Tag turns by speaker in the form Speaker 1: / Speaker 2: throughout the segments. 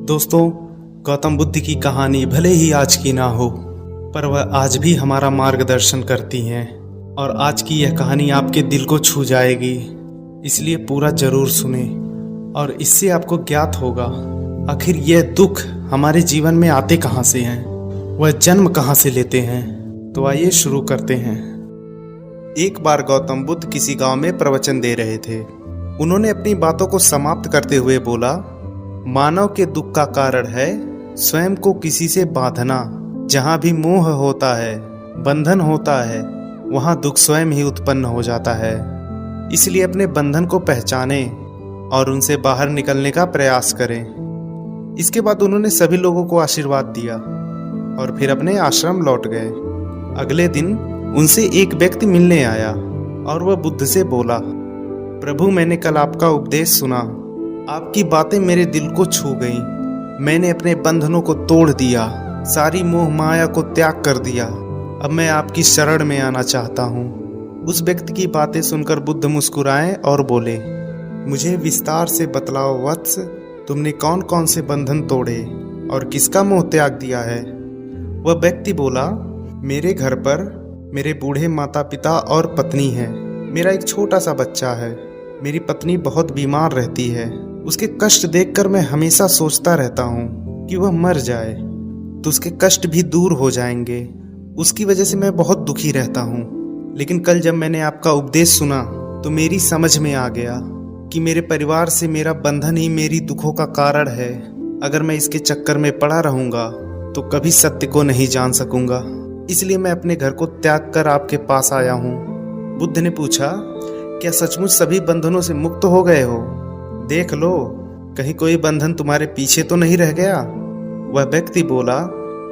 Speaker 1: दोस्तों, गौतम बुद्ध की कहानी भले ही आज की ना हो, पर वह आज भी हमारा मार्गदर्शन करती हैं और आज की यह कहानी आपके दिल को छू जाएगी। इसलिए पूरा जरूर सुने और इससे आपको ज्ञात होगा आखिर यह दुख हमारे जीवन में आते कहाँ से हैं, वह जन्म कहाँ से लेते हैं। तो आइए शुरू करते हैं। एक बार गौतम बुद्ध किसी गांव में प्रवचन दे रहे थे। उन्होंने अपनी बातों को समाप्त करते हुए बोला, मानव के दुख का कारण है स्वयं को किसी से बांधना। जहाँ भी मोह होता है, बंधन होता है, वहाँ दुख स्वयं ही उत्पन्न हो जाता है। इसलिए अपने बंधन को पहचानें और उनसे बाहर निकलने का प्रयास करें। इसके बाद उन्होंने सभी लोगों को आशीर्वाद दिया और फिर अपने आश्रम लौट गए। अगले दिन उनसे एक व्यक्ति मिलने आया और वह बुद्ध से बोला, प्रभु, मैंने कल आपका उपदेश सुना। आपकी बातें मेरे दिल को छू गईं। मैंने अपने बंधनों को तोड़ दिया, सारी मोह माया को त्याग कर दिया। अब मैं आपकी शरण में आना चाहता हूँ। उस व्यक्ति की बातें सुनकर बुद्ध मुस्कुराए और बोले, मुझे विस्तार से बतलाओ वत्स, तुमने कौन कौन से बंधन तोड़े और किसका मोह त्याग दिया है। वह व्यक्ति बोला, मेरे घर पर मेरे बूढ़े माता पिता और पत्नी है। मेरा एक छोटा सा बच्चा है। मेरी पत्नी बहुत बीमार रहती है। उसके कष्ट देखकर मैं हमेशा सोचता रहता हूँ कि वह मर जाए तो उसके कष्ट भी दूर हो जाएंगे। उसकी वजह से मैं बहुत दुखी रहता हूँ। लेकिन कल जब मैंने आपका उपदेश सुना तो मेरी समझ में आ गया कि मेरे परिवार से मेरा बंधन ही मेरी दुखों का कारण है। अगर मैं इसके चक्कर में पड़ा रहूँगा तो कभी सत्य को नहीं जान सकूँगा। इसलिए मैं अपने घर को त्याग कर आपके पास आया हूँ। बुद्ध ने पूछा, क्या सचमुच सभी बंधनों से मुक्त हो गए हो? देख लो, कहीं कोई बंधन तुम्हारे पीछे तो नहीं रह गया। वह व्यक्ति बोला,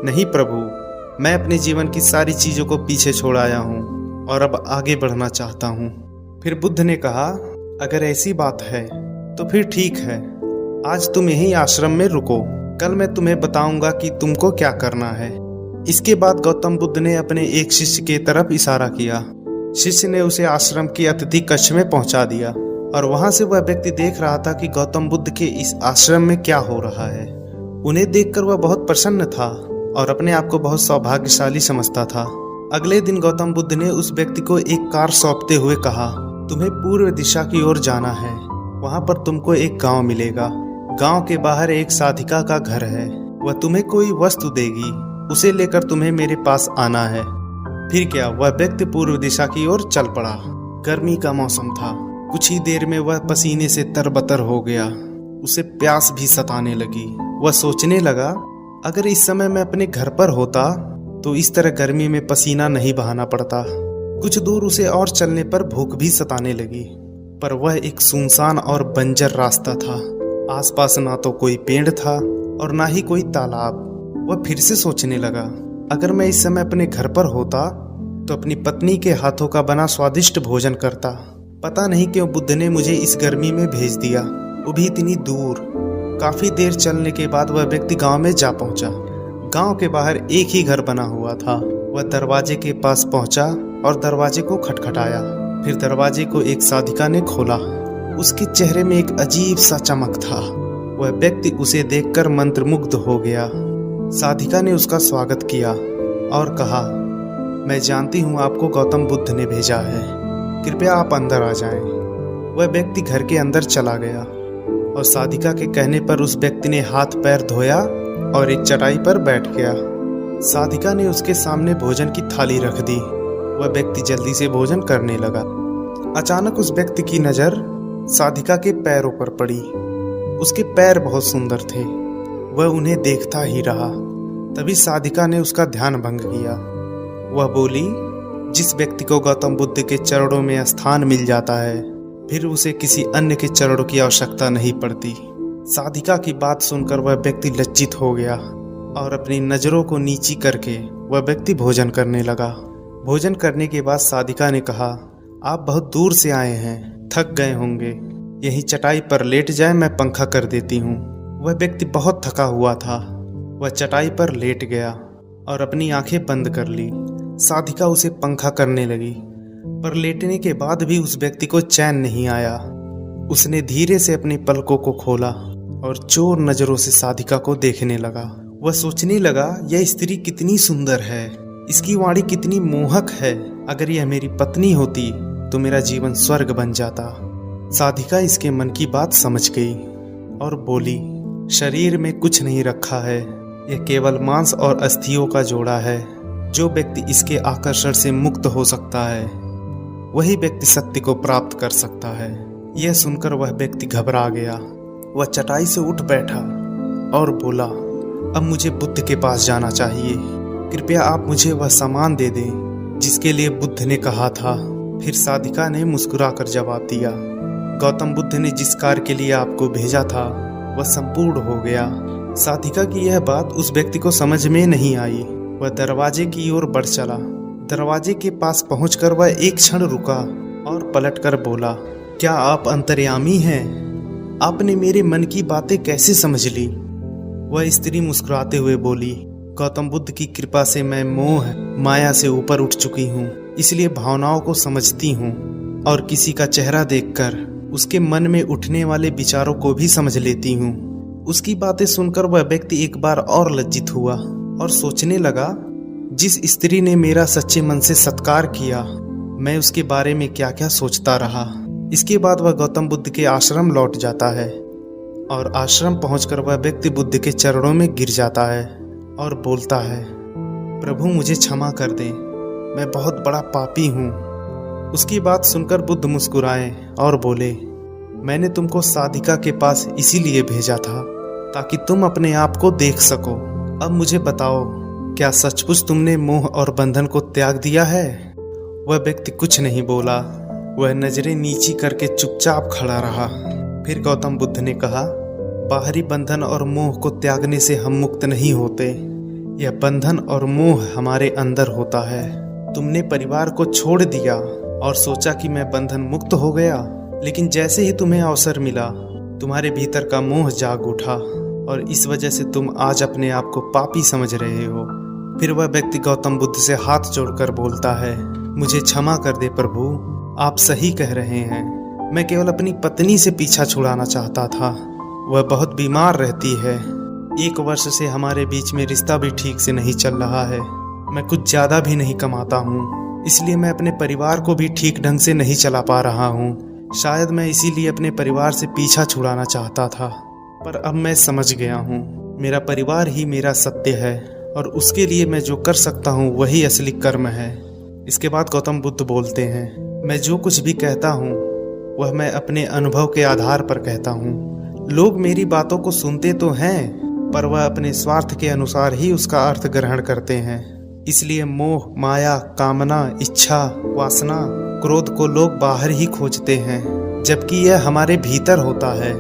Speaker 1: नहीं प्रभु, मैं अपने जीवन की सारी चीजों को पीछे छोड़ आया हूँ और अब आगे बढ़ना चाहता हूँ। फिर बुद्ध ने कहा, अगर ऐसी बात है तो फिर ठीक है, आज तुम यहीं आश्रम में रुको। कल मैं तुम्हें बताऊंगा कि तुमको क्या करना है। इसके बाद गौतम बुद्ध ने अपने एक शिष्य की तरफ इशारा किया। शिष्य ने उसे आश्रम की अतिथि कक्ष में पहुंचा दिया और वहां से वह व्यक्ति देख रहा था कि गौतम बुद्ध के इस आश्रम में क्या हो रहा है। उन्हें देखकर वह बहुत प्रसन्न था और अपने आप को बहुत सौभाग्यशाली समझता था। अगले दिन गौतम बुद्ध ने उस व्यक्ति को एक कार सौंपते हुए कहा, तुम्हें पूर्व दिशा की ओर जाना है। वहां पर तुमको एक गांव मिलेगा। गांव के बाहर एक साधिका का घर है। वह तुम्हें कोई वस्तु देगी, उसे लेकर तुम्हें मेरे पास आना है। फिर क्या, वह व्यक्ति पूर्व दिशा की ओर चल पड़ा। गर्मी का मौसम था। कुछ ही देर में वह पसीने से तरबतर हो गया। उसे प्यास भी सताने लगी। वह सोचने लगा, अगर इस समय मैं अपने घर पर होता तो इस तरह गर्मी में पसीना नहीं बहाना पड़ता। कुछ दूर उसे और चलने पर भूख भी सताने लगी, पर वह एक सुनसान और बंजर रास्ता था। आसपास ना तो कोई पेड़ था और ना ही कोई तालाब। वह फिर से सोचने लगा, अगर मैं इस समय अपने घर पर होता तो अपनी पत्नी के हाथों का बना स्वादिष्ट भोजन करता। पता नहीं क्यों बुद्ध ने मुझे इस गर्मी में भेज दिया, वो भी इतनी दूर। काफी देर चलने के बाद वह व्यक्ति गांव में जा पहुंचा। गांव के बाहर एक ही घर बना हुआ था। वह दरवाजे के पास पहुंचा और दरवाजे को खटखटाया। फिर दरवाजे को एक साधिका ने खोला। उसके चेहरे में एक अजीब सा चमक था। वह व्यक्ति उसे देखकर मंत्रमुग्ध हो गया। साधिका ने उसका स्वागत किया और कहा, मैं जानती हूँ आपको गौतम बुद्ध ने भेजा है। कृपया आप अंदर आ जाएं। वह व्यक्ति घर के अंदर चला गया और साधिका के कहने पर उस व्यक्ति ने हाथ पैर धोया और एक चटाई पर बैठ गया। साधिका ने उसके सामने भोजन की थाली रख दी। वह व्यक्ति जल्दी से भोजन करने लगा। अचानक उस व्यक्ति की नज़र साधिका के पैरों पर पड़ी। उसके पैर बहुत सुंदर थे। वह उन्हें देखता ही रहा। तभी साधिका ने उसका ध्यान भंग किया। वह बोली, जिस व्यक्ति को गौतम बुद्ध के चरणों में स्थान मिल जाता है, फिर उसे किसी अन्य के चरणों की आवश्यकता नहीं पड़ती। साधिका की बात सुनकर वह व्यक्ति लज्जित हो गया और अपनी नजरों को नीची करके वह व्यक्ति भोजन करने लगा। भोजन करने के बाद साधिका ने कहा, आप बहुत दूर से आए हैं, थक गए होंगे। यहीं चटाई पर लेट जाए, मैं पंखा कर देती हूँ। वह व्यक्ति बहुत थका हुआ था। वह चटाई पर लेट गया और अपनी आंखें बंद कर ली। साधिका उसे पंखा करने लगी, पर लेटने के बाद भी उस व्यक्ति को चैन नहीं आया। उसने धीरे से अपनी पलकों को खोला और चोर नजरों से साधिका को देखने लगा। वह सोचने लगा, यह स्त्री कितनी सुंदर है, इसकी वाणी कितनी मोहक है। अगर यह मेरी पत्नी होती तो मेरा जीवन स्वर्ग बन जाता। साधिका इसके मन की बात समझ गई और बोली, शरीर में कुछ नहीं रखा है, यह केवल मांस और अस्थियों का जोड़ा है। जो व्यक्ति इसके आकर्षण से मुक्त हो सकता है वही व्यक्ति सत्य को प्राप्त कर सकता है। यह सुनकर वह व्यक्ति घबरा गया। वह चटाई से उठ बैठा और बोला, अब मुझे बुद्ध के पास जाना चाहिए। कृपया आप मुझे वह सामान दे दें जिसके लिए बुद्ध ने कहा था। फिर साधिका ने मुस्कुराकर जवाब दिया, गौतम बुद्ध ने जिस कार्य के लिए आपको भेजा था वह संपूर्ण हो गया। साधिका की यह बात उस व्यक्ति को समझ में नहीं आई। वह दरवाजे की ओर बढ़ चला। दरवाजे के पास पहुंचकर वह एक क्षण रुका और पलटकर बोला, क्या आप अंतर्यामी हैं? आपने मेरे मन की बातें कैसे समझ ली? वह स्त्री मुस्कुराते हुए बोली, गौतम बुद्ध की कृपा से मैं मोह माया से ऊपर उठ चुकी हूँ, इसलिए भावनाओं को समझती हूँ और किसी का चेहरा देखकर उसके मन में उठने वाले विचारों को भी समझ लेती हूँ। उसकी बातें सुनकर वह व्यक्ति एक बार और लज्जित हुआ और सोचने लगा, जिस स्त्री ने मेरा सच्चे मन से सत्कार किया, मैं उसके बारे में क्या क्या सोचता रहा। इसके बाद वह गौतम बुद्ध के आश्रम लौट जाता है और आश्रम पहुंचकर वह व्यक्ति बुद्ध के चरणों में गिर जाता है और बोलता है, प्रभु मुझे क्षमा कर दें, मैं बहुत बड़ा पापी हूँ। उसकी बात सुनकर बुद्ध मुस्कुराए और बोले, मैंने तुमको साधिका के पास इसीलिए भेजा था ताकि तुम अपने आप को देख सको। अब मुझे बताओ, क्या सचमुच तुमने मोह और बंधन को त्याग दिया है? वह व्यक्ति कुछ नहीं बोला। वह नजरें नीची करके चुपचाप खड़ा रहा। फिर गौतम बुद्ध ने कहा, बाहरी बंधन और मोह को त्यागने से हम मुक्त नहीं होते। यह बंधन और मोह हमारे अंदर होता है। तुमने परिवार को छोड़ दिया और सोचा कि मैं बंधन मुक्त हो गया, लेकिन जैसे ही तुम्हें अवसर मिला तुम्हारे भीतर का मोह जाग उठा और इस वजह से तुम आज अपने आप को पापी समझ रहे हो। फिर वह व्यक्ति गौतम बुद्ध से हाथ जोड़कर बोलता है, मुझे क्षमा कर दे प्रभु, आप सही कह रहे हैं। मैं केवल अपनी पत्नी से पीछा छुड़ाना चाहता था। वह बहुत बीमार रहती है। 1 वर्ष से हमारे बीच में रिश्ता भी ठीक से नहीं चल रहा है। मैं कुछ ज़्यादा भी नहीं कमाता हूँ, इसलिए मैं अपने परिवार को भी ठीक ढंग से नहीं चला पा रहा हूँ। शायद मैं इसीलिए अपने परिवार से पीछा छुड़ाना चाहता था, पर अब मैं समझ गया हूँ, मेरा परिवार ही मेरा सत्य है और उसके लिए मैं जो कर सकता हूँ वही असली कर्म है। इसके बाद गौतम बुद्ध बोलते हैं, मैं जो कुछ भी कहता हूँ वह मैं अपने अनुभव के आधार पर कहता हूँ। लोग मेरी बातों को सुनते तो हैं, पर वह अपने स्वार्थ के अनुसार ही उसका अर्थ ग्रहण करते हैं। इसलिए मोह, माया, कामना, इच्छा, वासना, क्रोध को लोग बाहर ही खोजते हैं, जबकि यह हमारे भीतर होता है।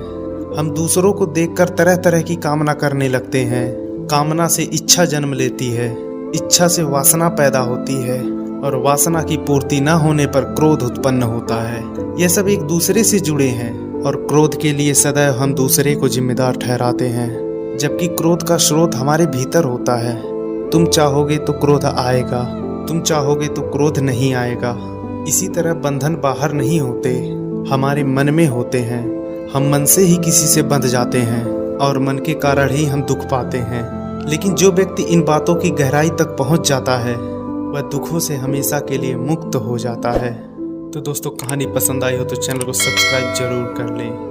Speaker 1: हम दूसरों को देखकर तरह तरह की कामना करने लगते हैं। कामना से इच्छा जन्म लेती है, इच्छा से वासना पैदा होती है और वासना की पूर्ति न होने पर क्रोध उत्पन्न होता है। यह सब एक दूसरे से जुड़े हैं और क्रोध के लिए सदैव हम दूसरे को जिम्मेदार ठहराते हैं, जबकि क्रोध का स्रोत हमारे भीतर होता है। तुम चाहोगे तो क्रोध आएगा, तुम चाहोगे तो क्रोध नहीं आएगा। इसी तरह बंधन बाहर नहीं होते, हमारे मन में होते हैं। हम मन से ही किसी से बंध जाते हैं और मन के कारण ही हम दुख पाते हैं। लेकिन जो व्यक्ति इन बातों की गहराई तक पहुंच जाता है वह दुखों से हमेशा के लिए मुक्त हो जाता है। तो दोस्तों, कहानी पसंद आई हो तो चैनल को सब्सक्राइब जरूर कर लें।